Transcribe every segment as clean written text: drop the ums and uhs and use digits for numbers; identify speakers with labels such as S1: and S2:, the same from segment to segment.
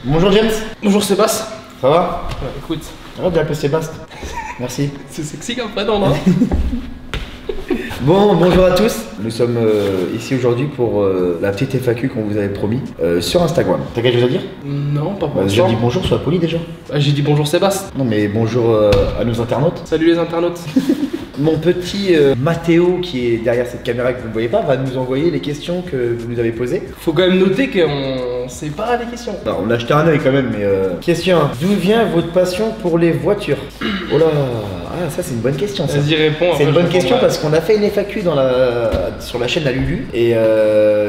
S1: Bonjour James.
S2: Bonjour Sébastien.
S1: Ça va?
S2: Écoute.
S1: Ah, bien appelé Sébastien. Merci.
S2: C'est sexy comme prénom, non?
S1: Bon, bonjour à tous. Nous sommes ici aujourd'hui pour la petite FAQ qu'on vous avait promis sur Instagram. T'as quelque chose à dire?
S2: Non, pas pour
S1: J'ai dit bonjour, sois poli déjà.
S2: J'ai dit bonjour Sébastien.
S1: Non mais bonjour à nos internautes.
S2: Salut les internautes.
S1: Mon petit Mathéo qui est derrière cette caméra que vous ne voyez pas va nous envoyer les questions que vous nous avez posées.
S2: Faut quand même noter qu'on sait pas les questions.
S1: Non, on a jeté un œil quand même, mais question 1. D'où vient votre passion pour les voitures? Oh là, ah ça c'est une bonne question ça.
S2: Vas-y réponds.
S1: C'est une bonne question parce qu'on a fait une FAQ sur la chaîne à Lulu et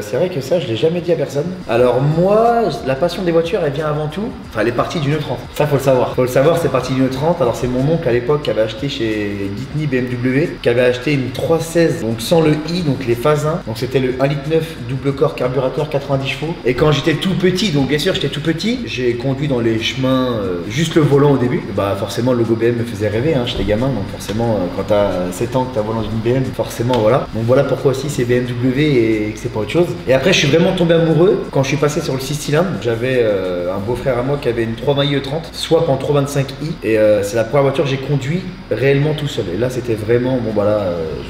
S1: c'est vrai que ça je l'ai jamais dit à personne. Alors moi, la passion des voitures elle vient avant tout, enfin elle est partie d'une E30. Ça faut le savoir. Faut le savoir, c'est parti d'une E30. Alors c'est mon oncle à l'époque qui avait acheté chez Ditny BMW, qui avait acheté une 316 donc sans le i, donc les phases 1. Donc c'était le 1,9 litre double corps carburateur 90 chevaux. Et quand j'étais tout petit, donc bien sûr j'étais tout petit, j'ai conduit dans les chemins juste le volant au début. Bah forcément le logo BM me faisait rêver, hein, j'étais gamin donc forcément quand t'as 7 ans que t'as volant d'une BM, forcément voilà. Donc voilà pourquoi aussi c'est BMW et que c'est pas autre chose. Et après je suis vraiment tombé amoureux quand je suis passé sur le 6 cylindres. J'avais un beau-frère à moi qui avait une 320i E30, swap en 325i et c'est la première voiture que j'ai conduit réellement tout seul. Et là c'était vraiment, bon voilà,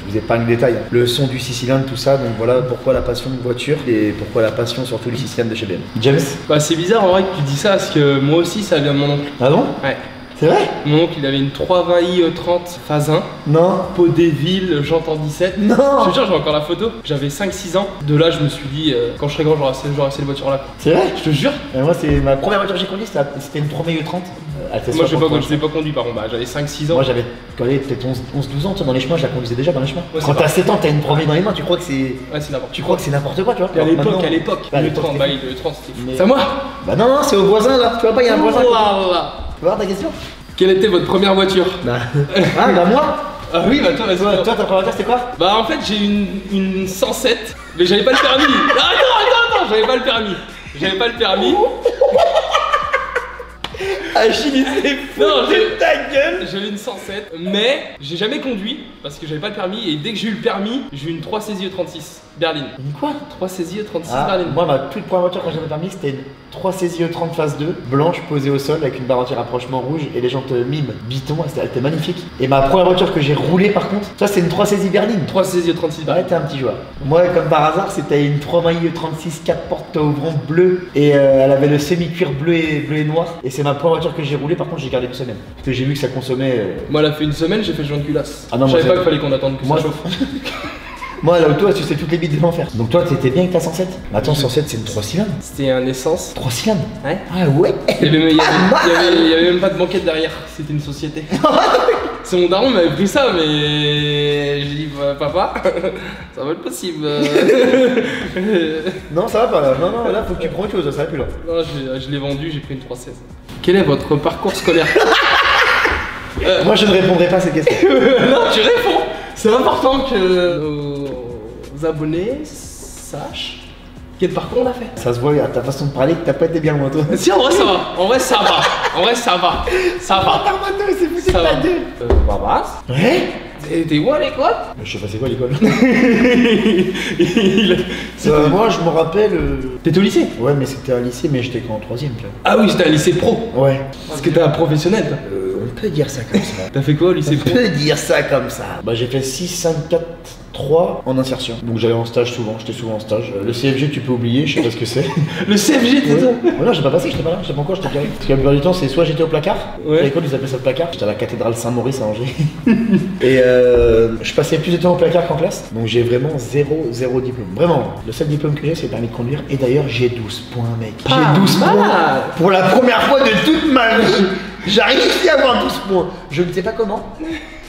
S1: je vous épargne les détails, hein. Le son du 6 cylindres, tout ça, donc voilà pourquoi la passion de voiture et pourquoi la passion surtout du 6 cylindres de chez BM. James?
S2: Bah c'est bizarre en vrai que tu dis ça parce que moi aussi ça vient de mon oncle.
S1: Ah bon?
S2: Ouais.
S1: C'est vrai?
S2: Mon oncle il avait une 320i E30 phase 1.
S1: Non.
S2: Peau des villes, jante en 17.
S1: Non.
S2: Je te jure, j'ai encore la photo. J'avais 5-6 ans. De là, je me suis dit, quand je serai grand, j'aurai cette voiture-là.
S1: C'est vrai?
S2: Je te jure.
S1: Et moi, c'est ma première voiture que j'ai conduite, c'était une 320i E30.
S2: Moi, je l'ai pas conduit par contre. Bah, j'avais 5-6 ans.
S1: Moi, j'avais peut-être 11-12 ans, tu vois, dans les chemins, je la conduisais déjà dans les chemins.
S2: Ouais,
S1: quand t'as 7 ans, t'as une 320i dans les mains, tu crois que c'est.
S2: Ouais, c'est n'importe
S1: Tu crois que c'est n'importe quoi, tu vois?
S2: À l'époque,
S1: Bah,
S2: le
S1: le
S2: 30, bah, le 30 c'était fou. C'est à moi?
S1: Bah non, c'est au voisin là, tu vois pas, il y a un voisin. Tu
S2: Voilà.
S1: vas voir ta question?
S2: Quelle était votre première voiture?
S1: Bah. Ah, bah moi?
S2: Ah oui, bah toi, vas-y.
S1: Toi, ta première voiture, c'était quoi?
S2: Bah en fait, j'ai une 107, mais j'avais pas le permis. Attends, j'avais pas le permis. J'avais pas le permis.
S1: Achille, c'est fou de ta gueule!
S2: J'avais une 107, mais j'ai jamais conduit parce que j'avais pas le permis. Et dès que j'ai eu le permis, j'ai eu une 3 saisie E36 berline.
S1: Une quoi?
S2: 3 saisie E36
S1: Ah,
S2: berline.
S1: moi, ma toute première voiture quand j'avais le permis, c'était une 3 saisie E30 phase 2, blanche posée au sol avec une barre anti-rapprochement rouge et les jantes mime biton, elle était magnifique. Et ma première voiture que j'ai roulée par contre, ça c'est une 3 saisie berline.
S2: 3 saisie E36
S1: Ouais,
S2: berline.
S1: t'es un petit joueur. Moi, comme par hasard, c'était une 320i E36 4 portes au bronze bleu et elle avait le semi-cuir bleu et noir. Et c'est ma première voiture que j'ai roulée, par contre, j'ai gardé une semaine. Parce que j'ai vu que ça consommait.
S2: Moi, elle a fait une semaine, j'ai fait le joint de culasse.
S1: Ah non,
S2: je
S1: moi,
S2: savais pas
S1: c'est-
S2: qu'il fallait qu'on attende que
S1: Moi,
S2: ça chauffe.
S1: Moi, là où toi, tu sais toutes les bites de l'enfer. Donc toi, t'étais bien avec ta 107? Attends, 107, c'est une 3 cylindres?
S2: C'était un essence.
S1: 3 cylindres?
S2: Ouais.
S1: Ah ouais?
S2: Il y avait même pas de banquette derrière, c'était une société. C'est mon daron m'avait pris ça, mais j'ai dit bah, papa, ça va être possible.
S1: Non, ça va pas là. Non, là, faut que tu prends autre chose, ça va plus là.
S2: Non, je l'ai vendu, j'ai pris une 316. Quel est votre parcours scolaire?
S1: Moi, je ne répondrai pas à cette question.
S2: Non, tu réponds. C'est important que nos abonnés sachent quel parcours on a fait.
S1: Ça se voit à ta façon de parler que t'as pas été bien loin, toi.
S2: Si, en vrai ça va. En vrai ça va. En vrai ça va. Ça va.
S1: c'est foutu
S2: Ça va.
S1: Barbas? Ouais?
S2: T'es où à l'école?
S1: Je sais pas c'est quoi l'école.
S2: Moi,
S1: Moi, je me rappelle.
S2: t'étais au lycée?
S1: Ouais, mais c'était un lycée, mais j'étais qu'en 3ème, tu vois.
S2: Ah oui, j'étais à lycée pro.
S1: Ouais.
S2: Parce que t'es un professionnel, toi.
S1: On peut dire ça comme ça.
S2: T'as fait quoi au lycée
S1: On
S2: pro?
S1: peut dire ça comme ça. Bah, j'ai fait 6, 5, 4, 3 en insertion. Donc j'allais en stage souvent, j'étais souvent en stage. Le CFG, tu peux oublier, je sais pas ce que c'est.
S2: Le CFG, t'es ça?
S1: Ouais, non, j'ai pas passé, j'étais pas là, je sais pas encore, j'étais carré. Parce que la plupart du temps, c'est soit j'étais au placard,
S2: Ouais.
S1: à l'école ils appelaient ça le placard, j'étais à la cathédrale Saint-Maurice à Angers. Et je passais plus de temps au placard qu'en classe, donc j'ai vraiment zéro diplôme. Vraiment, le seul diplôme que j'ai, c'est le permis de conduire. Et d'ailleurs, j'ai 12 points, mec. J'ai 12
S2: mal.
S1: points pour la première fois de toute ma vie. J'ai réussi à avoir 12 points. Je ne sais pas comment,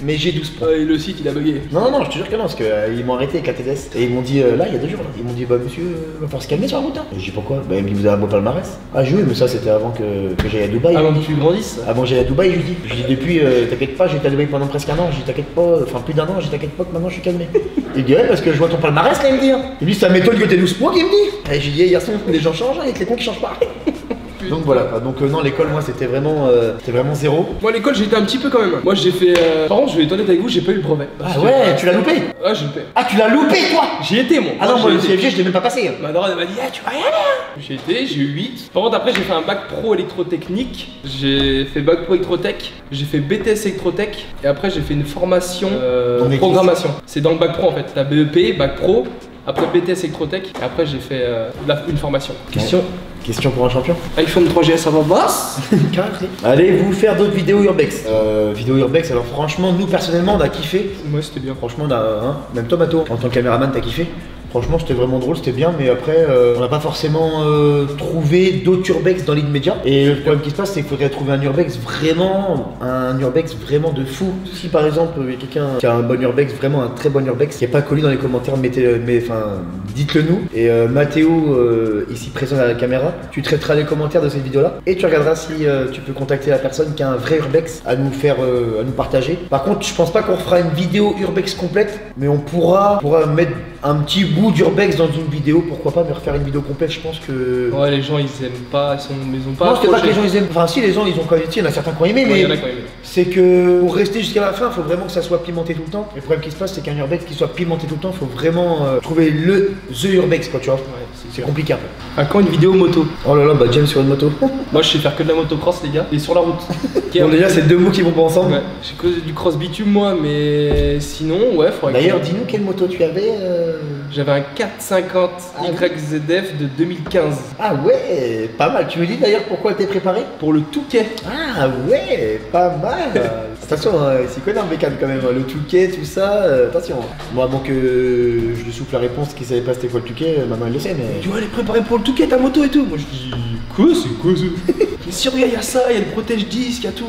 S1: mais j'ai 12 points.
S2: Et le site il a bugué.
S1: Non, je te jure que non, parce qu'ils m'ont arrêté avec la TDS. Et ils m'ont dit, là, il y a 2 jours, là, ils m'ont dit, bah monsieur, va falloir se calmer sur la route. Hein. Et j'ai dit, pourquoi? Bah, ils me dit, vous avez un beau palmarès. Ah, j'ai oui, mais ça, c'était avant que j'aille à Dubaï.
S2: Avant que tu grandisses.
S1: Avant que j'aille à Dubaï, je lui dis. Je lui dis, depuis, t'inquiète pas, j'ai été à Dubaï pendant presque un an. Je lui dis, t'inquiète pas, enfin plus d'un an, je dis, t'inquiète pas que maintenant je suis calmé. Il dit, ouais, parce que je vois ton palmarès, là, il me dit. Hein. Il me dit, ça m'étonne que t'aies 12 points, qu'il me dit. Et j'ai dit, hey, garçon, les gens changent, hein, avec les cons qui changent pas. Donc voilà, donc non, l'école, moi, c'était vraiment zéro.
S2: Moi, l'école, j'ai été un petit peu quand même. Moi, j'ai fait. Par contre, je vais être honnête avec vous, j'ai pas eu le brevet.
S1: Ah ouais, tu l'as loupé?
S2: Ah, j'ai loupé.
S1: Ah, tu l'as loupé, toi?
S2: J'y étais, moi.
S1: Ah non, moi, le
S2: j'y étais.
S1: CFG, je l'ai même pas passé.
S2: Ma daronne, elle m'a dit, tu vas y aller. J'y étais, j'ai eu 8. Par contre, après, j'ai fait un bac pro électrotechnique. J'ai fait bac pro électrotech. J'ai fait BTS électrotech. Et après, j'ai fait une formation programmation. C'est dans le bac pro en fait. T'as BEP, bac pro. Après BTS électrotech. Et après, j'ai fait une formation.
S1: Question pour un champion.
S2: iPhone 3GS, ça va basse.
S1: Allez vous faire d'autres vidéos urbex. Vidéos urbex, alors franchement, nous personnellement, on a kiffé.
S2: Ouais, c'était bien.
S1: Franchement, on a, même toi, Mato, en tant que caméraman, t'as kiffé. Franchement, c'était vraiment drôle, c'était bien, mais après, on n'a pas forcément trouvé d'autres urbex dans l'immédiat. Et le problème qui se passe, c'est qu'il faudrait trouver un urbex vraiment de fou. Si par exemple, il y a quelqu'un qui a un bon urbex, vraiment un très bon urbex, qui n'est pas connu dans les commentaires, dites-le nous. Et Mathéo, ici présent à la caméra, tu traiteras les commentaires de cette vidéo-là et tu regarderas si tu peux contacter la personne qui a un vrai urbex à nous faire, à nous partager. Par contre, je pense pas qu'on fera une vidéo urbex complète, mais on pourra mettre un petit bout d'urbex dans une vidéo, pourquoi pas, mais refaire une vidéo complète, je pense que...
S2: Ouais, les gens ils aiment pas, ils ont pas...
S1: Non, c'est pas que les gens ils aiment, enfin si, les gens ils ont quand même, il y en a certains qui ont aimé, mais c'est que pour rester jusqu'à la fin, il faut vraiment que ça soit pimenté tout le temps. Et le problème qui se passe, c'est qu'un urbex qui soit pimenté tout le temps, il faut vraiment trouver the urbex, quoi, tu vois. Ouais, c'est compliqué un peu.
S2: À quand une vidéo moto?
S1: Oh là là, bah James sur une moto.
S2: Moi je sais faire que de la motocross les gars, et sur la route.
S1: Bon déjà c'est deux mots qui vont pas ensemble.
S2: Ouais, j'ai que du cross bitume moi, mais sinon ouais, faudrait.
S1: D'ailleurs dis-nous quelle moto tu avais.
S2: J'avais un 450 YZF de 2015.
S1: Ah ouais, pas mal. Tu me dis d'ailleurs pourquoi t'es préparé?
S2: Pour le Touquet.
S1: Ah ouais, pas mal. Attention, il s'y connaît en bécane quand même, le Touquet, tout ça, attention. Moi avant que je lui souffle la réponse qu'il savait pas c'était quoi le Touquet, maman elle le sait mais...
S2: Tu vois, elle est préparée pour le Touquet, ta moto et tout. Moi je dis, quoi c'est quoi ça? Mais si regarde, il y a ça, il y a le protège-disque, il y a tout.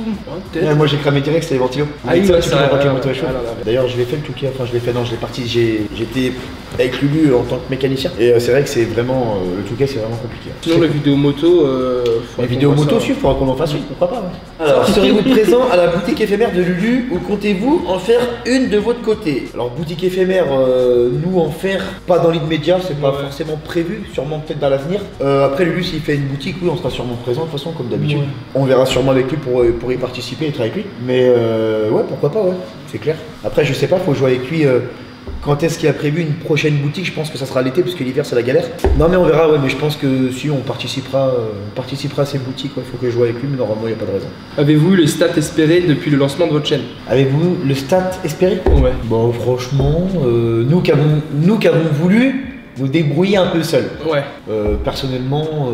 S2: Ouais,
S1: moi j'ai cramé direct, c'était les ventilos.
S2: Ah oui, ouais, ça,
S1: moto chaud. D'ailleurs je l'ai fait le Touquet, enfin je l'ai fait, non je l'ai parti, j'étais avec Lulu en tant que mécanicien. Et c'est vrai que c'est vraiment, le Touquet c'est vraiment compliqué.
S2: Sinon la vidéo moto...
S1: la vidéo moto aussi, il faudra qu'on en fasse une, pourquoi pas. Ouais. Alors, serez-vous présent à la boutique éphémère de Lulu ou comptez-vous en faire une de votre côté? Alors boutique éphémère, nous en faire pas dans l'immédiat, c'est pas forcément prévu, sûrement peut-être dans l'avenir. Après Lulu s'il fait une boutique, oui on sera sûrement présent de toute façon comme d'habitude. On verra sûrement avec lui pour y participer et être avec lui. Mais ouais pourquoi pas, ouais, c'est clair. Après je sais pas, faut jouer avec lui. Quand est-ce qu'il a prévu une prochaine boutique? Je pense que ça sera l'été parce que l'hiver c'est la galère. Non mais on verra, ouais, mais je pense que si on participera à ces boutiques, il faut que je joue avec lui, mais normalement il n'y a pas de raison.
S2: Avez-vous eu les stats espérés depuis le lancement de votre chaîne?
S1: Avez-vous le stat espéré?
S2: Ouais.
S1: Bon franchement, nous qui avons voulu nous débrouiller un peu seul.
S2: Ouais.
S1: Personnellement,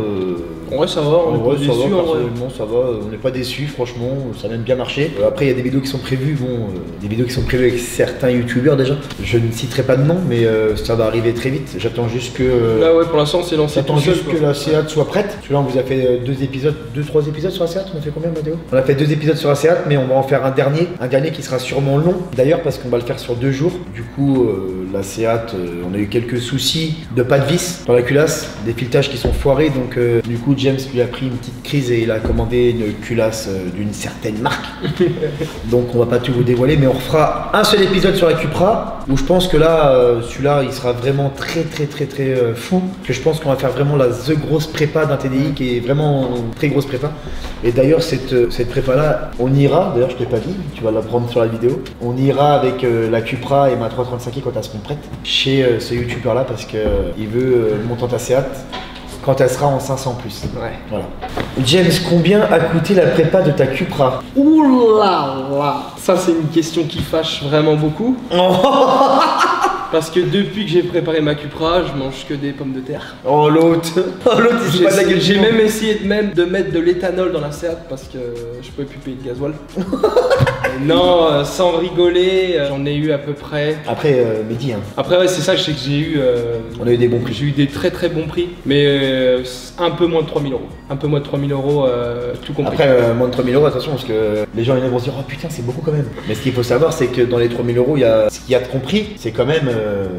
S2: ouais ça va, on est pas déçus en vrai.
S1: Personnellement ça va, on n'est pas déçus, franchement, ça a même bien marché. Après il y a des vidéos qui sont prévues, des vidéos qui sont prévues avec certains youtubeurs déjà. Je ne citerai pas de nom, mais ça va arriver très vite. J'attends juste que...
S2: Là ouais, pour l'instant c'est lancé.
S1: J'attends juste que la Seat soit prête. Parce que là on vous a fait 2-3 épisodes sur la Seat, on a fait combien Mathéo? On a fait 2 épisodes sur la Seat, mais on va en faire un dernier qui sera sûrement long. D'ailleurs parce qu'on va le faire sur 2 jours. Du coup la Seat, on a eu quelques soucis de pas de vis dans la culasse, des filetages qui sont foirés, donc du coup James lui a pris une petite crise et il a commandé une culasse d'une certaine marque. Donc on va pas tout vous dévoiler, mais on refera un seul épisode sur la Cupra où je pense que là celui-là il sera vraiment très fou, que je pense qu'on va faire vraiment the grosse prépa d'un TDI qui est vraiment une très grosse prépa. Et d'ailleurs cette prépa là on ira, d'ailleurs je t'ai pas dit, tu vas la prendre sur la vidéo, on ira avec la Cupra et ma 335i quand elles seront prêtes chez ce youtubeur là parce que il veut monter ta Seat quand elle sera en 500 plus.
S2: Ouais.
S1: Voilà. James, combien a coûté la prépa de ta Cupra?
S2: Ouh là là. Ça c'est une question qui fâche vraiment beaucoup. Parce que depuis que j'ai préparé ma Cupra, je mange que des pommes de terre.
S1: Oh l'autre. Oh l'autre, il se pas de la gueule.
S2: J'ai même essayé de mettre de l'éthanol dans la Seat parce que je pouvais plus payer de gasoil. Non, sans rigoler, j'en ai eu à peu près.
S1: Après, midi, hein.
S2: Après, ouais, c'est ça, je sais que j'ai eu.
S1: On a eu des bons prix.
S2: J'ai eu des très bons prix, mais un peu moins de 3 000 euros. Un peu moins de 3 000 euros, tout compris.
S1: Après, moins de 3 000 euros, attention, parce que les gens ils vont se dire, oh putain, c'est beaucoup quand même. Mais ce qu'il faut savoir, c'est que dans les 3 000 euros, ce qu'il y a de compris, c'est quand même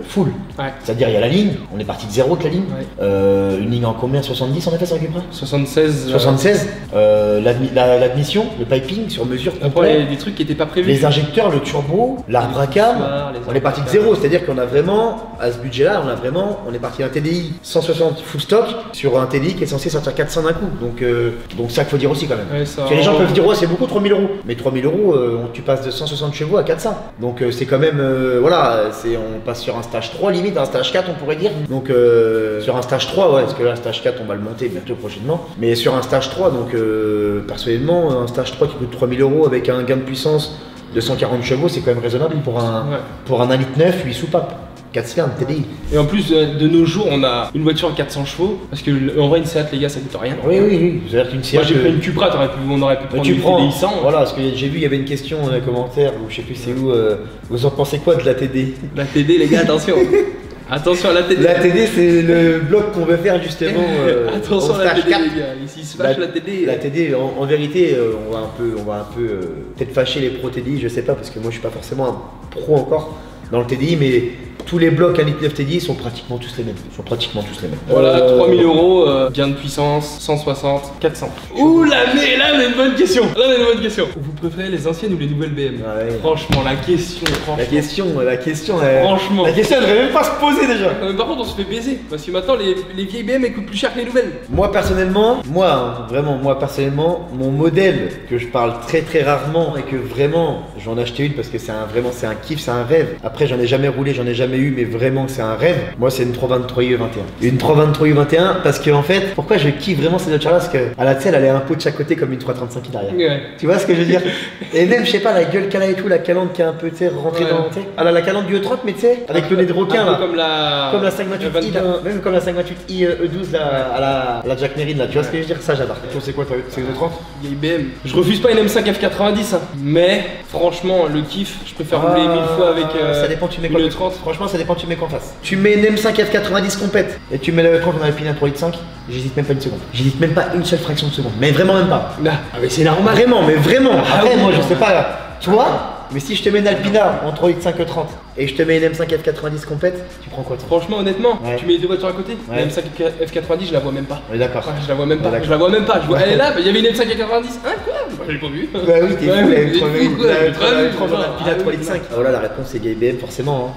S1: full.
S2: Ouais.
S1: C'est-à-dire il y a la ligne, on est parti de zéro avec la ligne. Une ligne en combien? 70 on a fait sur Cupra
S2: 76.
S1: 76. L'admission, le piping sur mesure
S2: complet. Après il y a des trucs qui n'étaient pas prévus.
S1: Les injecteurs, le turbo, l'arbre à cam. On est parti de zéro, c'est-à-dire qu'on a vraiment, à ce budget-là, on est parti d'un TDI 160 full stock sur un TDI qui est censé sortir 400 d'un coup. Donc ça qu'il faut dire aussi quand même.
S2: Ouais,
S1: parce que les gens peuvent dire ouais c'est beaucoup 3000 euros. Mais 3000 euros, tu passes de 160 chevaux à 400. Donc c'est quand même, voilà, on passe sur un stage 3 limite, un stage 4 on pourrait dire. Donc sur un stage 3, ouais, parce que là un stage 4 on va le monter bientôt prochainement. Mais sur un stage 3, donc personnellement, un stage 3 qui coûte 3000 euros avec un gain de puissance de 140 chevaux, c'est quand même raisonnable pour un 1,9 litre 8 soupapes. 4 cylindres TDI.
S2: Et en plus de nos jours, on a une voiture à 400 chevaux parce que en vrai, une Seat, les gars, ça coûte rien.
S1: Oui. C'est-à-dire qu'une Seat.
S2: Moi, j'ai pris une Cupra, on aurait pu prendre une TDI 100.
S1: Voilà, parce que j'ai vu, il y avait une question dans les commentaires, ou je sais plus c'est où. Vous en pensez quoi de la TD?
S2: La TD, les gars, attention. Attention à la TD.
S1: La TD, c'est le bloc qu'on veut faire justement.
S2: Attention à la TD, les gars. Ici, il se fâche la TD.
S1: La TD, en vérité, on va un peu peut-être fâcher les pros TDI, je sais pas, parce que moi, je suis pas forcément un pro encore dans le TDI, mais tous les blocs 1,9 litre TDI sont pratiquement tous les mêmes.
S2: Voilà, 3000 euros, gain de puissance, 160, 400. Ouh, là, mais une bonne question. Vous préférez les anciennes ou les nouvelles BM? Franchement, la question,
S1: elle devrait même pas se poser déjà.
S2: Par contre, on se fait baiser parce que maintenant, les vieilles BM elles coûtent plus cher que les nouvelles.
S1: Moi, personnellement, mon modèle que je parle très rarement et que vraiment j'en ai acheté une parce que c'est un kiff, c'est un rêve. Après, j'en ai jamais roulé, j'en ai jamais eu, mais vraiment c'est un rêve. Moi c'est une 323 UE21. Une 323 UE21 parce que en fait, pourquoi je kiffe vraiment cette voiture là, parce qu'à la selle elle est un peu de chaque côté comme une 335 derrière. Ouais. Tu vois ce que je veux dire? Et même je sais pas, la gueule qu'elle a et tout, la calandre qui est un peu rentrée dans, elle a la calandre du E30 mais tu sais, avec le nez de requin là.
S2: Comme la
S1: 528i, même comme la 528i E12 là, à la Jack Merrin là, tu vois ce que je veux dire? Ça j'adore. Et toi c'est quoi, c'est une E30?
S2: Vieille BM. Je refuse pas une M5 F90 hein, mais franchement le kiff, je préfère rouler 1000 fois avec
S1: ça dépend tu mets quoi,
S2: une E30.
S1: Franchement ça dépend tu mets qu'en face. Tu mets une M5 F90 complète et tu mets la E30 dans Alpina 3 litres 5, j'hésite même pas une seconde. J'hésite même pas une seule fraction de seconde. Mais vraiment même pas.
S2: Ah mais c'est normal.
S1: Vraiment, mais vraiment. Après moi je sais pas, toi, mais si je te mets une Alpina en 3 litres 5 E30 et je te mets une M5 F90 complète, tu prends quoi toi?
S2: Franchement honnêtement, tu mets les deux voitures à côté, la M5 F90 je la vois même pas.
S1: On est d'accord.
S2: Je la vois même pas. Elle est là, il y avait une M5 F90. Hein quoi? Moi j'ai pas vu.
S1: Bah oui, t'es fou, la Alpina 3 litres 5. Ah voilà, la réponse c'est GameBM forcément.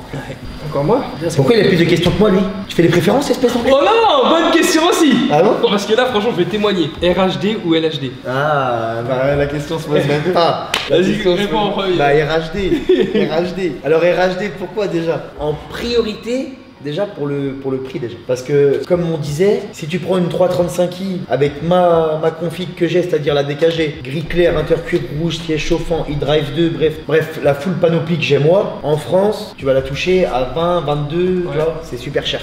S2: Encore moi?
S1: Pourquoi il a plus de questions que moi lui? Tu fais des préférences espèce d'anglais?
S2: Oh non, bonne question aussi.
S1: Ah bon?
S2: Parce que là franchement je vais témoigner. RHD ou LHD?
S1: Ah bah la question se pose même pas.
S2: Vas-y, réponds en premier.
S1: Bah RHD. Alors RHD pourquoi déjà? En priorité déjà pour le prix déjà. Parce que comme on disait, si tu prends une 335i avec ma config que j'ai, c'est-à-dire la DKG, gris clair, intercuir rouge, siège chauffant, e-drive 2, bref, la full panoplie que j'ai moi, en France, tu vas la toucher à 20, 22, tu vois, c'est super cher.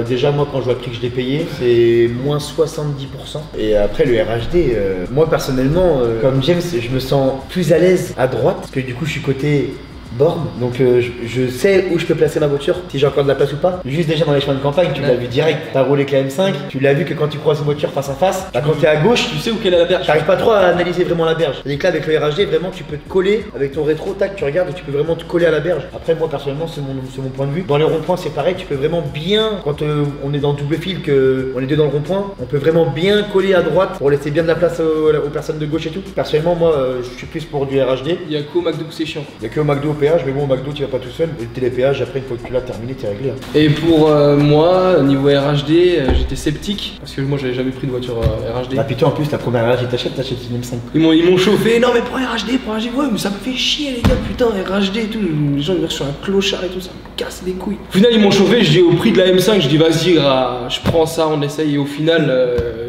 S1: Déjà moi quand je vois le prix que je l'ai payé, c'est moins 70%. Et après le RHD, moi personnellement, comme James, je me sens plus à l'aise à droite, parce que du coup je suis côté borne, donc je sais où je peux placer ma voiture, si j'ai encore de la place ou pas. Juste déjà dans les chemins de campagne, tu l'as vu direct, t'as roulé avec la M5, tu l'as vu que quand tu croises une voiture face à face, là quand t'es à gauche,
S2: tu sais où qu'elle est la berge.
S1: T'arrives pas trop à analyser vraiment la berge. C'est-à-dire que là avec le RHD, vraiment tu peux te coller avec ton rétro, tac, tu regardes et tu peux vraiment te coller à la berge. Après moi personnellement c'est mon point de vue. Dans les ronds-points c'est pareil, tu peux vraiment bien, quand on est dans le double fil, que on est deux dans le rond-point, on peut vraiment bien coller à droite pour laisser bien de la place aux personnes de gauche et tout. Personnellement moi je suis plus pour du RHD.
S2: Il y a qu'au McDo c'est chiant.
S1: Il y a que au McDo au péage, mais bon au McDo tu vas pas tout seul, et le télépéage après une fois que tu l'as terminé t'es réglé.
S2: Et pour moi niveau RHD j'étais sceptique parce que moi j'avais jamais pris de voiture RHD.
S1: Ah putain en plus la première RHD t'achètes une M5.
S2: Ils m'ont chauffé, non mais pour RHD, ouais mais ça me fait chier les gars, putain RHD et tout, les gens ils viennent sur un clochard et tout, ça me casse les couilles. Au final ils m'ont chauffé, je dis au prix de la M5, je dis vas-y je prends ça, on essaye, et au final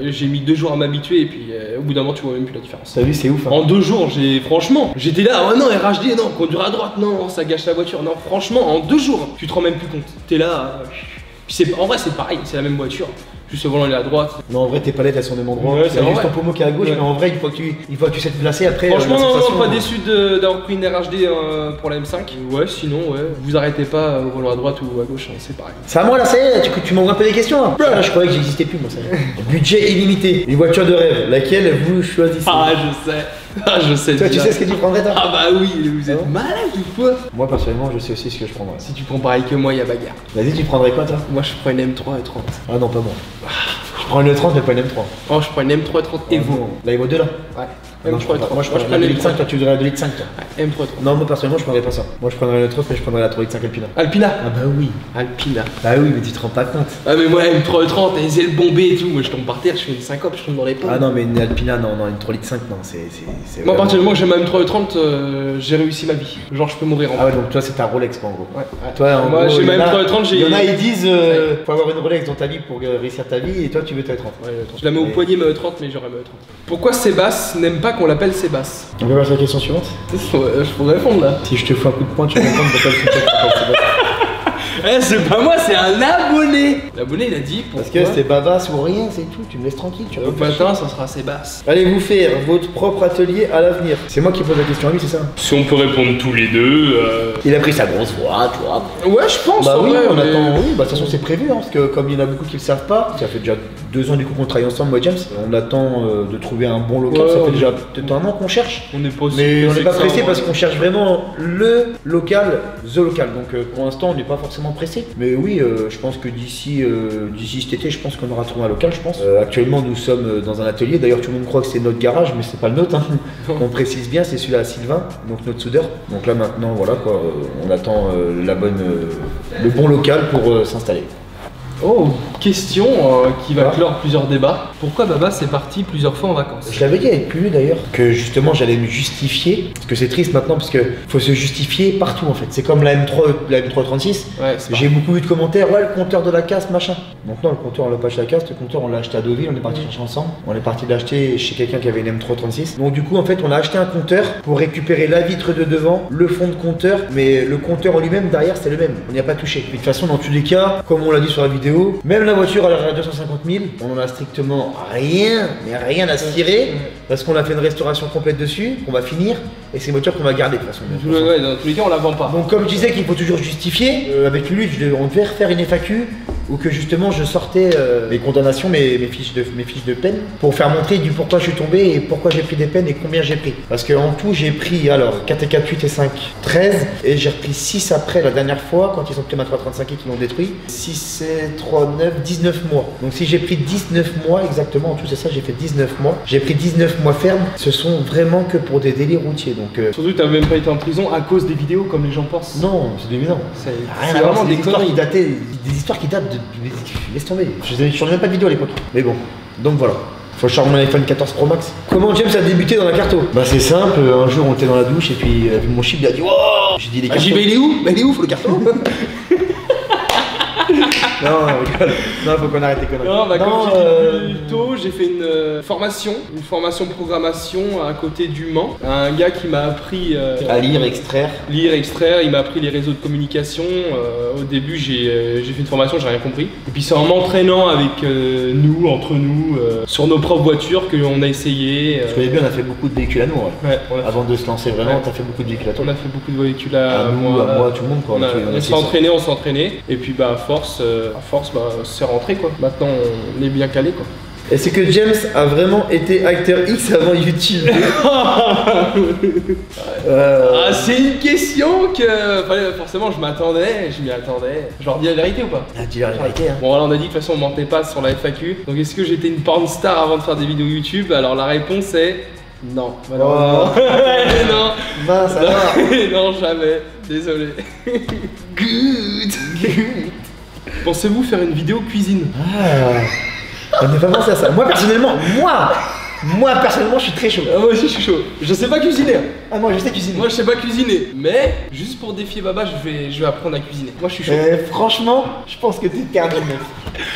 S2: j'ai mis 2 jours à m'habituer et puis au bout d'un moment tu vois même plus la différence.
S1: T'as vu c'est ouf hein.
S2: En 2 jours franchement, j'étais là, oh non RHD, non, conduire à droite, non, ça gâche la voiture, non franchement en 2 jours, tu te rends même plus compte, t'es là, puis en vrai c'est pareil, c'est la même voiture. Juste le volant il est à droite.
S1: Non en vrai tes palettes elles sont au même endroit.
S2: Ouais, c'est
S1: juste ton pommeau qui est à gauche, mais en vrai une fois que tu sais te placer après.
S2: Franchement non, pas déçu d'avoir pris une RHD pour la M5. Ouais sinon vous arrêtez pas au volant à droite ou à gauche, hein, c'est pareil.
S1: C'est à moi là, ça y est, tu m'envoies un peu des questions hein. Là je croyais que j'existais plus moi ça y est. Budget illimité, une voiture de rêve, laquelle vous choisissez?
S2: Ah je sais. Ah, je sais.
S1: Toi, tu sais ce que tu prendrais, toi?
S2: Ah, bah oui, vous êtes malade ou quoi?
S1: Moi, personnellement, je sais aussi ce que je prendrais.
S2: Si tu prends pareil que moi, il y a bagarre.
S1: Vas-y, tu prendrais quoi, toi?
S2: Moi, je prends une M3 et 30.
S1: Ah non, pas moi. Je prends une E30, mais pas une M3.
S2: Oh, je prends une M3 et 30 Evo.
S1: La Evo 2 là?
S2: Ouais.
S1: Non,
S2: M3 et 30.
S1: moi, je prends la 2,5, toi, tu voudrais la 2,5, toi?
S2: Ouais, M3 et 30.
S1: Non, moi, personnellement, je prendrais pas ça. Moi, je prendrais la 30, mais je prendrais la 3,5 Alpina.
S2: Alpina.
S1: Ah bah oui.
S2: Alpina.
S1: Bah oui, mais tu te rends pas compte.
S2: Ah, mais moi, M3 et 30, les ailes bombées et tout. Moi, je tombe par terre, je fais une syncope, je tombe dans les pommes.
S1: Ah non, mais une Alpina, non, une 3,5, non, c'est.
S2: Moi, à partir du moment que j'ai ma M3 et 30, j'ai réussi ma vie. Genre, je peux mourir en
S1: Ah ouais, donc toi, c'est ta Rolex, quoi, en gros.
S2: Ouais.
S1: Toi, en
S2: moi,
S1: gros,
S2: j'ai ma M3 et 30, j'ai.
S1: Il y en a, ils disent, faut avoir une Rolex dans ta vie pour réussir ta vie, et toi, tu veux ta 30.
S2: Ouais, je la mets au poignet, ma E30, mais j'aurais ma E30. Pourquoi Sébastien n'aime pas qu'on l'appelle Sébastien?
S1: On peut passer à la question suivante?
S2: Je pourrais répondre là.
S1: Si je te fous un coup de poing, tu vas comprendre pourquoi je t'appelle.
S2: Eh, c'est pas moi, c'est un abonné. L'abonné, il a dit pourquoi.
S1: Parce que c'était Babas ou rien, c'est tout, tu me laisses tranquille. Tu
S2: Donc maintenant, ça sera Sébastien.
S1: Allez vous faire votre propre atelier à l'avenir. C'est moi qui pose la question à lui, c'est ça?
S3: Si on peut répondre tous les deux.
S1: Il a pris sa grosse voix, tu vois.
S2: Ouais, je pense.
S1: Bah
S2: en
S1: oui,
S2: vrai,
S1: on
S2: mais-
S1: attend, oui, bah de toute façon c'est prévu, hein, parce que comme il y en a beaucoup qui le savent pas, ça fait déjà 2 ans du coup qu'on travaille ensemble, moi et James, on attend de trouver un bon local,
S2: Ouais,
S1: ça fait
S2: on
S1: déjà peut-être un an qu'on cherche.
S2: On est pas aussi
S1: Mais on n'est
S2: pressé
S1: pas
S2: que ça,
S1: pressé
S2: en
S1: parce
S2: vrai.
S1: qu'on cherche vraiment le local, the local. Donc pour l'instant on n'est pas forcément pressé. Mais oui, je pense que d'ici cet été, je pense qu'on aura trouvé un local, je pense. Actuellement nous sommes dans un atelier, d'ailleurs tout le monde croit que c'est notre garage, mais c'est pas le nôtre. Hein. On précise bien, c'est celui-là à Sylvain, donc notre soudeur. Donc là maintenant voilà quoi, on attend le bon local pour s'installer.
S2: Oh, question qui va clore plusieurs débats. Pourquoi Baba s'est parti plusieurs fois en vacances?
S1: Je l'avais dit avec Pulu d'ailleurs, que justement j'allais me justifier, parce que c'est triste maintenant, parce que faut se justifier partout en fait. C'est comme la M336,
S2: Ouais, c'est
S1: j'ai beaucoup eu de commentaires, ouais le compteur de la casse, machin. Donc non, le compteur on l'a pas acheté à la casse, le compteur on l'a acheté à Deauville, on est parti chercher ensemble. On est parti l'acheter chez quelqu'un qui avait une M336. Donc du coup en fait on a acheté un compteur pour récupérer la vitre de devant, le fond de compteur, mais le compteur en lui-même derrière c'est le même, on n'y a pas touché. Et de toute façon dans tous les cas, comme on l'a dit sur la vidéo, même la voiture elle a 250 000, on en a strictement rien, mais rien à cirer, parce qu'on a fait une restauration complète dessus, qu'on va finir, et c'est une voiture qu'on va garder de toute façon.
S2: Ouais, dans tous les cas, on la vend pas.
S1: Donc comme je disais qu'il faut toujours justifier, avec lui on devait refaire une FAQ où que justement je sortais mes condamnations, mes fiches de peine, pour faire montrer du pourquoi je suis tombé et pourquoi j'ai pris des peines et combien j'ai pris. Parce qu'en tout j'ai pris alors 4 et 4, 8 et 5, 13 et j'ai repris 6 après la dernière fois quand ils ont pris ma 335 et qu'ils l'ont détruit. 6 et 3, 9, 19 mois. Donc si j'ai pris 19 mois exactement, en tout c'est ça, j'ai fait 19 mois. J'ai pris 19 mois ferme, ce sont vraiment que pour des délits routiers. Donc
S2: Surtout que t'as même pas été en prison à cause des vidéos comme les gens pensent.
S1: non, c'est évident.
S2: C'est
S1: Rien à voir,
S2: vraiment
S1: c'est
S2: des
S1: histoires qui
S2: conneries.
S1: dataient, des histoires qui datent de. Laisse tomber. Je n'en ai même pas de vidéo à l'époque. Mais bon, donc voilà. Faut charger mon iPhone 14 Pro Max. Comment James a débuté dans la carto? Bah c'est simple, un jour on était dans la douche et puis mon chip il a dit wow. J'ai dit les cartos.
S2: JB il est où? Bah il est où, faut le carton?
S1: Non, regarde. Non, faut qu'on arrête les conneries.
S2: Non, bah comme j'ai dit plus tôt, j'ai fait une formation programmation à côté du Mans. Un gars qui m'a appris
S1: à lire, extraire.
S2: lire, extraire, il m'a appris les réseaux de communication. Au début, j'ai fait une formation, j'ai rien compris. Et puis c'est en m'entraînant avec nous, entre nous, sur nos propres voitures qu'on a essayé.
S1: Parce qu'au début on a fait beaucoup de véhicules à nous. Ouais.
S2: Ouais, on a,
S1: Avant de se lancer vraiment,
S2: Ouais.
S1: t'as fait beaucoup de véhicules à toi.
S2: on a fait beaucoup de véhicules à
S1: À nous, à moi, tout le monde quoi.
S2: On
S1: On
S2: s'est entraîné, et puis bah à force bah, c'est rentré quoi. Maintenant on est bien calé quoi.
S1: Est-ce que James a vraiment été acteur X avant YouTube?
S2: Ah, c'est une question que forcément je m'y attendais. Je leur dis la vérité ou pas?
S1: Ah, dis la vérité hein.
S2: Bon alors on a dit que de toute façon on mentait pas sur la FAQ. Donc est-ce que j'étais une porn star avant de faire des vidéos YouTube? Alors la réponse est non. Malheureusement. Non.
S1: Mince alors.
S2: Non jamais. Désolé.
S1: Good.
S2: Pensez-vous faire une vidéo cuisine?
S1: On n'est pas pensé à ça. Moi personnellement, je suis très chaud.
S2: Ah, moi aussi je suis chaud. Je sais pas cuisiner.
S1: Ah moi je sais cuisiner.
S2: Moi je sais pas cuisiner. Mais juste pour défier Baba, je vais apprendre à cuisiner. Moi je suis chaud.
S1: Franchement, je pense que t'es perdu mec.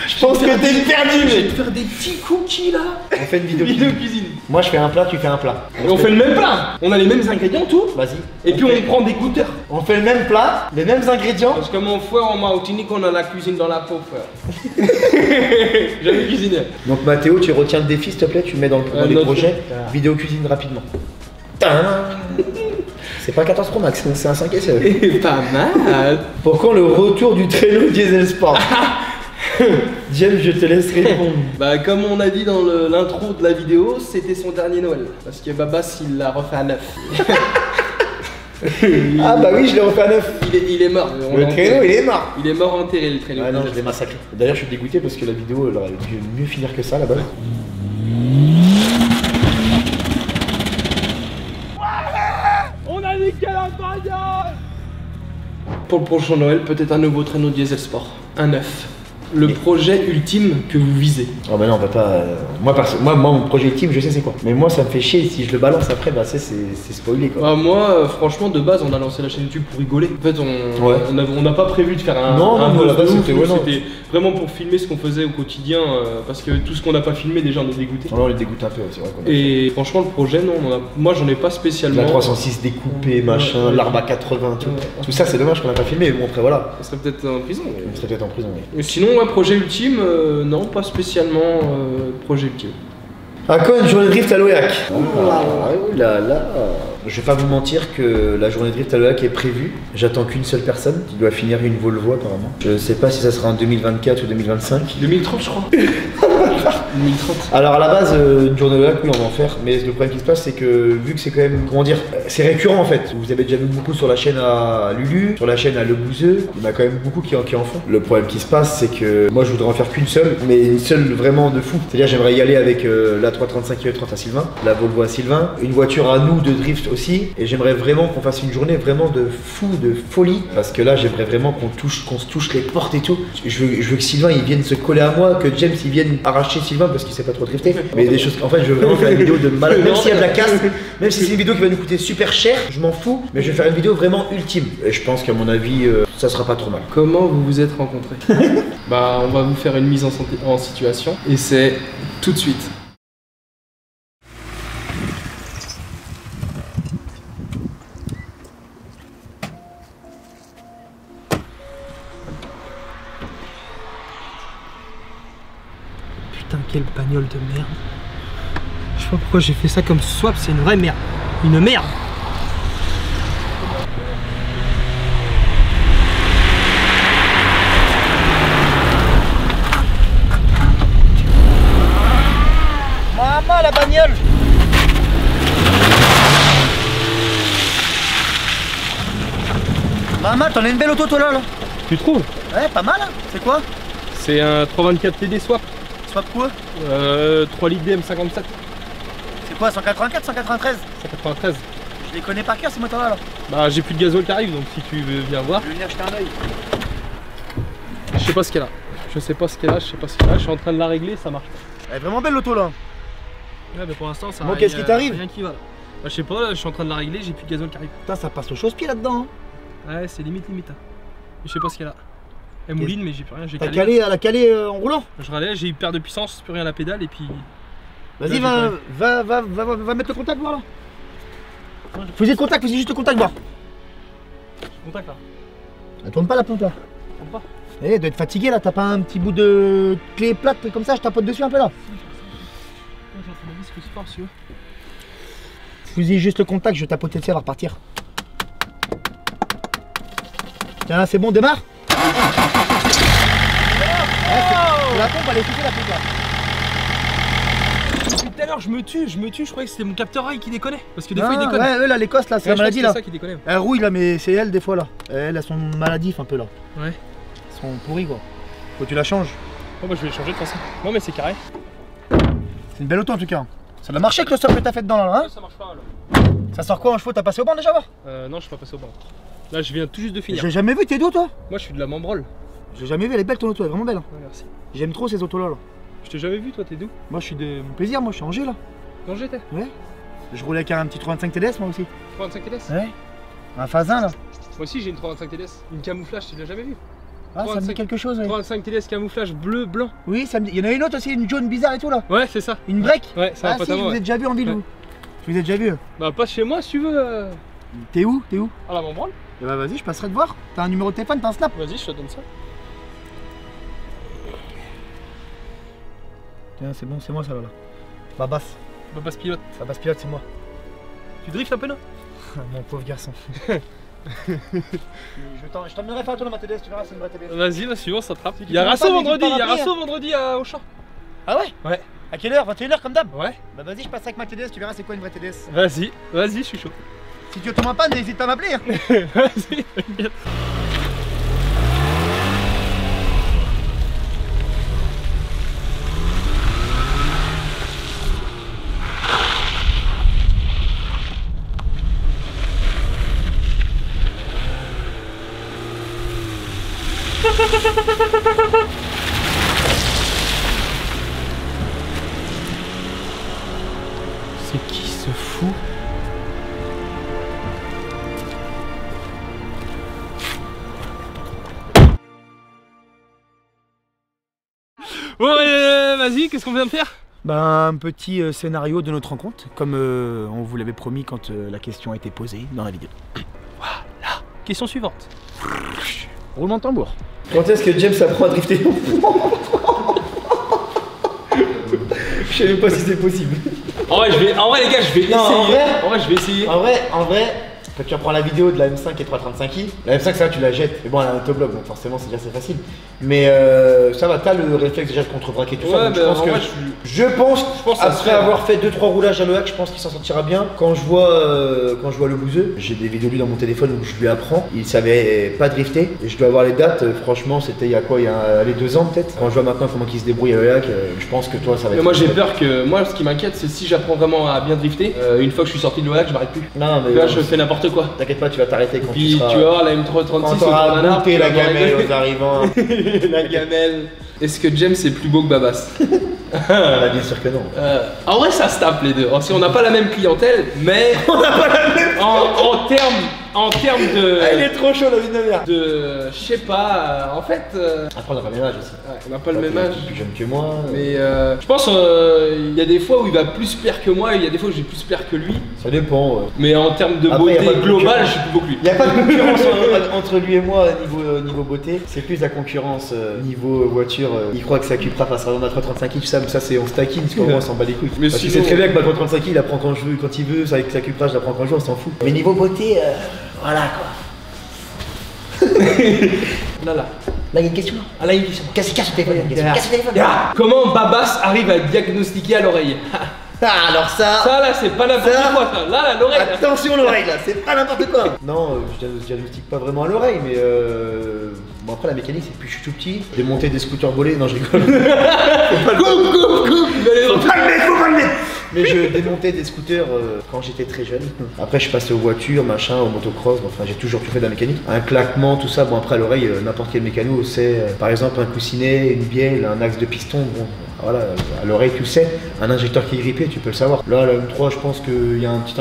S1: Je pense que t'es perdu
S2: Je vais
S1: mec.
S2: te faire des petits cookies là.
S1: On fait une vidéo
S2: Vidéo
S1: cuisine.
S2: cuisine.
S1: Moi je fais un plat, tu fais un plat.
S2: Et on fait le même plat. On a les mêmes ingrédients tout.
S1: Vas-y.
S2: Et puis on prend des goûteurs.
S1: On fait le même plat, les mêmes ingrédients.
S2: Parce que mon frère on m'a outillé qu'on a la cuisine dans la peau frère. Jamais cuisiné.
S1: Donc Mathéo, tu retiens le défi s'il te plaît, tu mets dans les
S2: note.
S1: projets. Vidéo cuisine rapidement. C'est pas 14 Pro Max, c'est un 5 SE.
S2: Et pas mal.
S1: Pour quand le retour du traîneau diesel sport? James, je te laisse répondre.
S2: Bah comme on a dit dans l'intro de la vidéo, c'était son dernier Noël. Parce que Babas il l'a refait à neuf.
S1: Ah bah oui, je l'ai refait à neuf.
S2: Il est mort.
S1: Le traîneau, il est mort.
S2: Il est mort enterré le traîneau.
S1: Ah non, je l'ai massacré. D'ailleurs, je suis dégoûté parce que la vidéo, elle aurait dû mieux finir que ça là-bas.
S2: On a niqué la bagnole. Pour le prochain Noël, peut-être un nouveau traîneau diesel sport. Un neuf. Le projet ultime que vous visez.
S1: Oh bah non, on va pas. Moi, mon projet ultime, je sais c'est quoi. Mais moi, ça me fait chier si je le balance après, bah c'est spoilé quoi.
S2: Bah, moi, franchement, de base, on a lancé la chaîne YouTube pour rigoler. En fait, on n'a pas prévu de faire un.
S1: Non,
S2: buzz de ouf.
S1: c'était
S2: C'était vraiment pour filmer ce qu'on faisait au quotidien. Parce que tout ce qu'on n'a pas filmé, déjà, on est dégoûté.
S1: Non, on les dégoûte un peu, c'est vrai.
S2: Et franchement, le projet, non, moi, j'en ai pas spécialement.
S1: La 306 découpée, machin, l'arbre à 80, tout. Tout ça, c'est dommage qu'on n'a pas filmé. Mais bon, après, voilà.
S2: On serait peut-être en prison.
S1: On serait peut-être en prison, oui.
S2: Mais sinon, un projet ultime, non, pas spécialement projet ultime.
S1: À quand une journée de drift à l'OEAC? Oh là là. Je vais pas vous mentir que la journée de drift à l'OEAC est prévue. J'attends qu'une seule personne qui doit finir une Volvo apparemment. Je sais pas si ça sera en 2024 ou 2025.
S2: 2030 je crois. 2030.
S1: Alors à la base, une journée de l'OEAC, oui on va en faire. Mais le problème qui se passe c'est que vu que c'est quand même, comment dire, c'est récurrent en fait. Vous avez déjà vu beaucoup sur la chaîne à Lulu, sur la chaîne à Le Bouzeux. Il y en a quand même beaucoup qui en font. Le problème qui se passe c'est que moi je voudrais en faire qu'une seule. Mais une seule vraiment de fou. C'est-à-dire j'aimerais y aller avec la 335 IE30 à Sylvain, la Volvo à Sylvain, une voiture à nous de drift aussi, et j'aimerais vraiment qu'on fasse une journée vraiment de fou, de folie, parce que là j'aimerais vraiment qu'on se touche les portes et tout. Je veux que Sylvain il vienne se coller à moi, que James il vienne arracher Sylvain parce qu'il sait pas trop drifter, mais des choses, en fait je veux vraiment faire une vidéo de malade, même s'il y a de la casse, même si c'est une vidéo qui va nous coûter super cher, je m'en fous, mais je vais faire une vidéo vraiment ultime, et je pense qu'à mon avis ça sera pas trop mal.
S2: Comment vous vous êtes rencontrés? Bah on va vous faire une mise en situation, et c'est tout de suite.
S4: Putain, quelle bagnole de merde. Je sais pas pourquoi j'ai fait ça comme swap, c'est une vraie merde. Une merde. Maman, la bagnole. Maman, t'en as une belle auto toi là.
S2: Tu trouves?
S4: Ouais, pas mal hein. C'est quoi?
S2: C'est un 324 TD swap.
S4: Swap quoi?
S2: 3 litres DM57.
S4: C'est quoi, 184, 193?
S2: 193.
S4: Je les connais par cœur ces moteurs là.
S2: Bah j'ai plus de gasoil qui arrive, donc si tu veux bien voir.
S4: Je vais venir jeter un oeil.
S2: Je sais pas ce qu'elle a. Je sais pas ce qu'elle a, je suis en train de la régler, ça marche pas.
S4: Elle est vraiment belle l'auto là.
S2: Ouais mais pour l'instant ça.
S4: Bon, qu'est-ce qui t'arrive?
S2: Rien qui va là. Bah je sais pas, là, je suis en train de la régler, j'ai plus de gasoil qui arrive.
S4: Putain, ça passe au chausse-pied là-dedans.
S2: Ouais c'est limite. Hein. Je sais pas ce qu'elle a. Elle mouline mais j'ai plus rien, j'ai
S4: T'as calé, elle a calé en roulant?
S2: Je râlais, j'ai eu perte de puissance, plus rien à la pédale et puis.
S4: Vas-y, va mettre le contact voir là. Faisais le contact, faisais juste le contact voir.
S2: Contact là.
S4: Elle tourne pas la pompe là.
S2: Tourne pas.
S4: Eh, elle doit être fatiguée là, t'as pas un petit bout de clé plate comme ça, je tapote dessus un peu là.
S2: J'ai un tournevis que c'est fort si tu veux.
S4: Faisais juste le contact, je vais tapoter dessus, elle va repartir. Tiens, c'est bon, démarre. C'est la pompe, elle est coupée la pompe là.
S2: Depuis tout à l'heure je me tue, je croyais que c'était mon capteur rail qui déconnait. Parce que des fois il déconne.
S4: Ouais, là, l'Écosse là, c'est la maladie là.
S2: C'est ça qui déconne.
S4: Elle rouille là, mais c'est elle des fois là. Elle a son maladif un peu là.
S2: Ouais.
S4: Ils sont pourris quoi. Faut que tu la changes.
S2: Oh bah je vais les changer de toute façon. Non mais c'est carré.
S4: C'est une belle auto en tout cas. Ça doit marcher avec le swap que t'as fait dedans là, hein?
S2: Ouais, ça marche pas là.
S4: Ça sort quoi en chevaux? T'as passé au banc déjà voir?
S2: Non, je suis pas passé au banc. Là je viens tout juste de finir.
S4: J'ai jamais vu, t'es d'où toi?
S2: Moi je suis de la Membrole.
S4: J'ai jamais vu, elle est belle ton auto, elle est vraiment belle.
S2: Ouais, merci.
S4: J'aime trop ces autos là.
S2: Je t'ai jamais vu toi, t'es d'où?
S4: Moi je suis de mon plaisir, moi je suis à Angers là.
S2: Quand j'étais?
S4: Ouais. Je roulais avec un petit 325 TDS moi aussi.
S2: 325 TDS?
S4: Ouais. Un Phasin là.
S2: Moi aussi j'ai une 325 TDS. Une camouflage, tu l'as jamais vu?
S4: Ah, ça me dit quelque chose, ouais.
S2: 325 TDS camouflage bleu, blanc.
S4: Oui, ça me dit. Il y en a une autre aussi, une jaune bizarre et tout là.
S2: Ouais, c'est ça.
S4: Une break.
S2: Ouais, c'est un
S4: ah
S2: pote
S4: si,
S2: à
S4: je
S2: moi.
S4: vous ai déjà vu en ville.
S2: Ouais.
S4: Je vous ai déjà vu.
S2: Bah pas chez moi si tu veux.
S4: T'es où? T'es où?
S2: À la Membrole.
S4: Eh bah vas-y, je passerai te voir. T'as un numéro de téléphone, t'as un snap?
S2: Vas-y, je te donne ça.
S4: Tiens, c'est bon, c'est moi ça là. Babas.
S2: Babas pilote.
S4: Babas pilote, c'est moi.
S2: Tu driftes un peu non?
S4: Mon pauvre garçon.
S1: Je t'emmènerai faire un tour dans ma TDS, tu verras, c'est une vraie TDS.
S2: Vas-y, vas-y, on s'attrape.
S1: Si tu
S2: Il y a
S1: te
S2: Rasso
S1: rends pas,
S2: vendredi,
S1: n'hésite
S2: il y
S1: pas
S2: a
S1: à m'appeler,
S2: Rasso vendredi au champ.
S1: Ah ouais?
S2: Ouais.
S1: À quelle heure? 21h comme d'hab?
S2: Ouais.
S1: Bah vas-y, je passe avec ma TDS, tu verras c'est quoi une vraie TDS.
S2: Vas-y, vas-y, je suis chaud.
S1: Si tu tombes en panne, n'hésite pas à m'appeler.
S2: Vas-y, t'inquiète. C'est qui ce fou? Bon, vas-y, qu'est-ce qu'on vient de faire?
S1: Bah, un petit scénario de notre rencontre, comme on vous l'avait promis quand la question a été posée dans la vidéo.
S2: Voilà. Question suivante.
S1: Roulement de tambour. Quand est-ce que James apprend à drifter? Je sais même pas si c'est possible.
S2: En vrai, les gars, je vais essayer. En vrai, je vais essayer.
S1: En vrai, quand tu reprends la vidéo de la M5 et 335i, la M5 ça tu la jettes, mais bon elle a un autobloc donc forcément c'est déjà assez facile. Mais ça va, t'as le réflexe déjà de contre-braquer tout ça. Donc je pense après avoir fait 2-3 roulages à l'OAC, je pense qu'il s'en sortira bien. Quand je vois le bouseux, j'ai des vidéos de lui dans mon téléphone où je lui apprends, il savait pas drifter. Et je dois avoir les dates, franchement c'était il y a quoi, il y a les 2 ans peut-être. Quand je vois maintenant comment il se débrouille à l'OAC, je pense que toi ça va être...
S2: Mais moi j'ai peur que, moi ce qui m'inquiète c'est si j'apprends vraiment à bien drifter, une fois que je suis sorti de l'OAC je m'arrête plus.
S1: Non mais
S2: là je fais n'importe quoi.
S1: T'inquiète pas, tu vas t'arrêter quand
S2: puis,
S1: tu seras...
S2: tu vas voir la M336
S1: quand t'auras monté la gamelle aux arrivants.
S2: La gamelle. Est-ce que James est plus beau que Babas?
S1: Bah, bien sûr que non.
S2: En vrai ça se tape les deux. Si on n'a pas la même clientèle, mais
S1: on n'a pas la même
S2: en termes de...
S1: Ah, il est trop chaud la vie de merde.
S2: Je sais pas, en fait...
S1: Après on n'a pas le même âge aussi.
S2: Ouais, on n'a pas le même âge.
S1: Plus jeune que moi.
S2: Mais je pense il y a des fois où il va plus plaire que moi et il y a des fois où j'ai plus plaire que lui.
S1: Ça dépend.
S2: Mais en termes de
S1: Après,
S2: beauté globale, je suis plus beau que lui.
S1: Il n'y a pas de concurrence entre lui et moi niveau beauté. C'est plus la concurrence niveau voiture. Il croit que sa Cupra passera dans ma 335i, tout ça, mais ça c'est on se taquine, parce qu'on s'en bat les couilles.
S2: Mais
S1: parce
S2: sinon...
S1: que c'est très bien que ma 335i, il la prend quand je veux, quand il veut, avec sa Cupra, je la prends quand je veux, on s'en fout. Mais niveau beauté, voilà quoi.
S2: Là,
S1: il y a une question.
S2: Ah là, il y a une question.
S1: Casse le téléphone, casse le téléphone.
S2: Comment Babas arrive à diagnostiquer à l'oreille?
S1: Ah, alors ça
S2: là, c'est pas n'importe quoi, ça. Là, l'oreille.
S1: Attention l'oreille là, c'est pas n'importe quoi. Non, je diagnostique pas vraiment à l'oreille, mais bon après la mécanique c'est depuis que je suis tout petit. Démonter des scooters volés, non je rigole. Faut pas le mettre. Mais je démontais des scooters quand j'étais très jeune. Après je suis passé aux voitures, machin, au motocross, enfin j'ai toujours tout fait de la mécanique. Un claquement, tout ça, bon après à l'oreille, n'importe quel mécano sait, par exemple un coussinet, une bielle, un axe de piston, bon voilà, à l'oreille tu le sais, un injecteur qui est grippé, tu peux le savoir. Là la M3 je pense qu'il y a un petit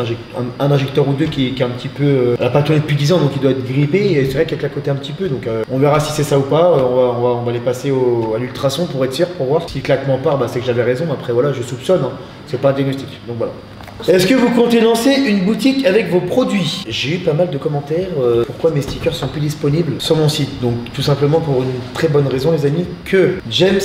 S1: un injecteur ou deux qui est un petit peu, elle a pas tourné depuis 10 ans donc il doit être grippé et c'est vrai qu'il a clacoté un petit peu donc on verra si c'est ça ou pas, on va les passer à l'ultrason pour être sûr, pour voir. Si le claquement part, bah, c'est que j'avais raison, après voilà je soupçonne, hein. C'est pas un diagnostic, donc voilà. Est-ce que vous comptez lancer une boutique avec vos produits? J'ai eu pas mal de commentaires, pourquoi mes stickers sont plus disponibles sur mon site. Donc tout simplement pour une très bonne raison les amis, que James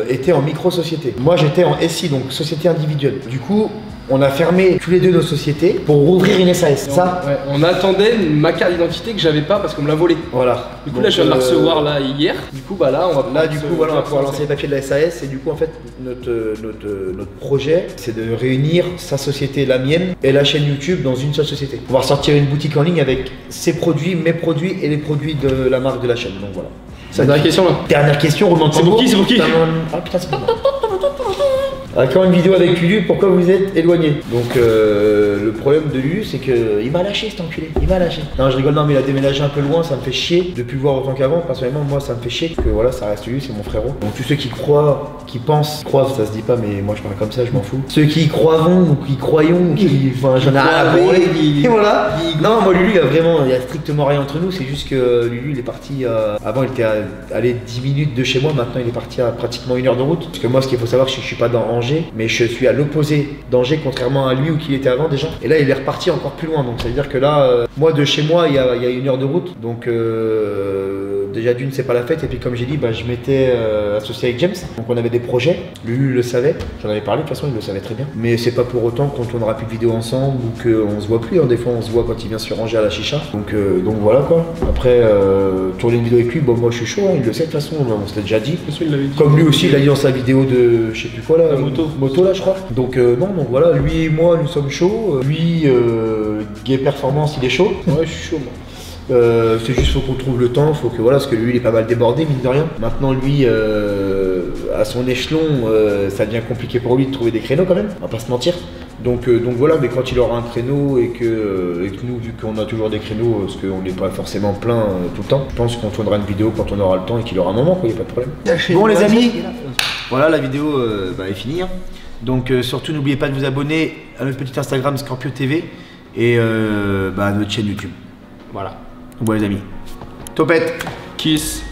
S1: était en micro-société. Moi j'étais en SI, donc société individuelle. Du coup, on a fermé tous les deux nos sociétés pour rouvrir une SAS, ça?
S2: Ouais, on attendait ma carte d'identité que j'avais pas parce qu'on me l'a volée.
S1: Voilà.
S2: Du coup là je viens de la recevoir là hier. Du coup bah là on va
S1: on va pouvoir lancer les papiers de la SAS et du coup en fait notre projet c'est de réunir sa société, la mienne et la chaîne YouTube dans une seule société. Pouvoir sortir une boutique en ligne avec ses produits, mes produits et les produits de la marque de la chaîne. Donc voilà.
S2: Dernière question là.
S1: Dernière question, roulement de tambour.
S2: C'est pour qui?
S1: Ah putain c'est pour moi. Quand une vidéo avec Lulu, pourquoi vous êtes éloigné? Donc le problème de Lulu c'est que il m'a lâché cet enculé, il m'a lâché. Non je rigole, non mais il a déménagé un peu loin, ça me fait chier de plus le voir autant qu'avant. Personnellement moi ça me fait chier, parce que voilà ça reste Lulu, c'est mon frérot. Donc tous ceux qui croient, qui pensent, croient ça se dit pas mais moi je parle comme ça, je m'en fous. Ceux qui y croiront ou qui croyons, qui, enfin j'en ai rien à branler. Et voilà. Non moi Lulu il y a strictement rien entre nous, c'est juste que Lulu il est parti, avant il était allé 10 minutes de chez moi, maintenant il est parti à pratiquement 1 heure de route. Parce que moi ce qu'il faut savoir c'est que je suis pas dans Angers, mais je suis à l'opposé d'Angers contrairement à lui où qu'il était avant déjà. Et là il est reparti encore plus loin, donc ça veut dire que là moi de chez moi il y a 1 heure de route, donc de déjà d'une c'est pas la fête et puis comme j'ai dit, je m'étais associé avec James, donc on avait des projets, lui le savait, j'en avais parlé de toute façon, il le savait très bien. Mais c'est pas pour autant qu'on tournera plus de vidéos ensemble ou qu'on se voit plus, des fois on se voit quand il vient se ranger à la chicha. Donc voilà quoi. Après tourner une vidéo avec lui, moi je suis chaud, il le sait de toute façon, on se l'a déjà dit. Comme lui aussi il a dit dans sa vidéo de je sais plus quoi là,
S2: la moto
S1: là je crois. Donc non, donc voilà, lui et moi nous sommes chauds. Lui Gay Performance il est chaud.
S2: Ouais je suis chaud moi.
S1: C'est juste faut qu'on trouve le temps, faut que voilà, parce que lui il est pas mal débordé mine de rien. Maintenant lui à son échelon ça devient compliqué pour lui de trouver des créneaux quand même, on va pas se mentir. Donc voilà, mais quand il aura un créneau et que nous vu qu'on a toujours des créneaux, parce qu'on n'est pas forcément plein tout le temps, je pense qu'on tournera une vidéo quand on aura le temps et qu'il aura un moment quoi, y a pas de problème. Bon les amis, voilà la vidéo est finie. Donc surtout n'oubliez pas de vous abonner à notre petit Instagram Scorpio TV et à notre chaîne YouTube. Voilà. Bon les amis, topette.
S2: Kiss.